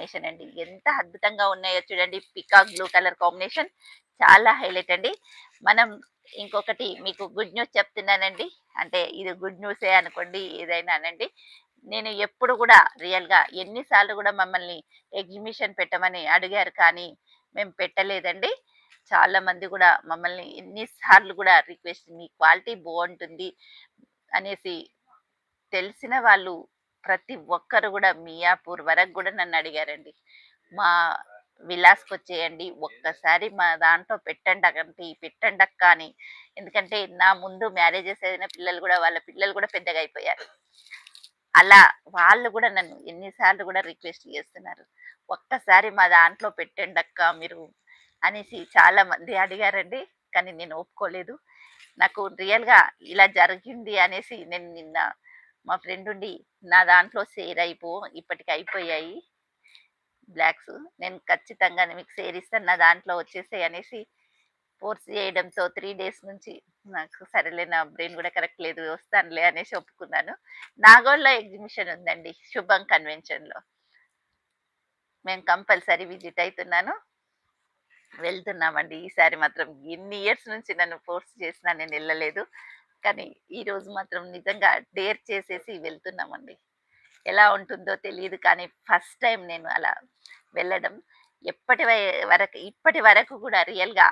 Combination అండి. ఎంత అద్భుతంగా ఉన్నాయో చూడండి. పికాక్ బ్లూ కలర్ కాంబినేషన్ చాలా హైలైట్ అండి. మనం ఇంకొకటి మీకు గుడ్ న్యూస్ చెప్తున్నానండి. అంటే ఇది గుడ్ న్యూసే అనుకోండి, ఏదైనా అనండి. నేను ఎప్పుడు కూడా రియల్‌గా ఎన్ని సార్లు కూడా మమ్మల్ని ఎగ్జిబిషన్ పెట్టమని అడిగారు కానీ, మేము పెట్టలేదండి. చాలా మంది కూడా మమ్మల్ని ఎన్ని సార్లు కూడా రిక్వెస్ట్ మీ క్వాలిటీ బావుంటుంది అనేసి తెలిసిన వాళ్ళు ప్రతి ఒక్కరు గూడా మియాపూర్ వరకు గూడా నన్నడిగారండి. మా విలాస్‌కొచ్చేయండి. ఒక్కసారి మా దాంట్లో పెట్టండక్క అని. ఎందుకంటే నా ముందు మ్యారేజెస్ అయిన పిల్లలు గూడా వాళ్ళ పిల్లలు గూడా పెద్దగా అయిపోయారు. అలా వాళ్ళు గూడా నన్ను ఎన్ని సార్లు గూడా రిక్వెస్ట్ చేస్తున్నారు. ఒక్కసారి మా దాంట్లో పెట్టండక్క మీరు అనేసి చాలా మంది అడిగారండి. కానీ నేను ఒప్పుకోలేదు. నాకు రియల్‌గా ఇలా జరిగింది అనేసి నేను నిన్న మా ఫ్రెండ్ ఉండి నా దాంట్లో సేర్ ఇప్పటికి అయిపోయాయి బ్లాక్స్. నేను ఖచ్చితంగా మీకు సేర్ ఇస్తాను. నా దాంట్లో వచ్చేసేయి అనేసి ఫోర్స్ చేయడంతో 3 డేస్ నుంచి నాకు సరేలే నా బ్రెయిన్ కూడా కరెక్ట్ లేదు. వస్తానులే అనేసి ఒప్పుకున్నాను. నాగోల్‌లో ఎగ్జిబిషన్ ఉందండి. శుభం కన్వెన్షన్‌లో. మేము కంపల్సరీ విజిట్ అయితున్నాను. వెళ్తున్నామండి. ఈసారి మాత్రం ఎన్ని ఇయర్స్ నుంచి నన్ను ఫోర్స్ చేసినా నేనెళ్ళలేదు. కానీ ఈరోజు మాత్రం నిజంగా డేర్ చేసేసి వెళ్తున్నామండి. ఎలా ఉంటుందో తెలీదు కానీ ఫస్ట్ టైమ్ నేను అలా వెళ్ళడం. ఎప్పటి వై ఇప్పటి వరకు కూడా రియల్‌గా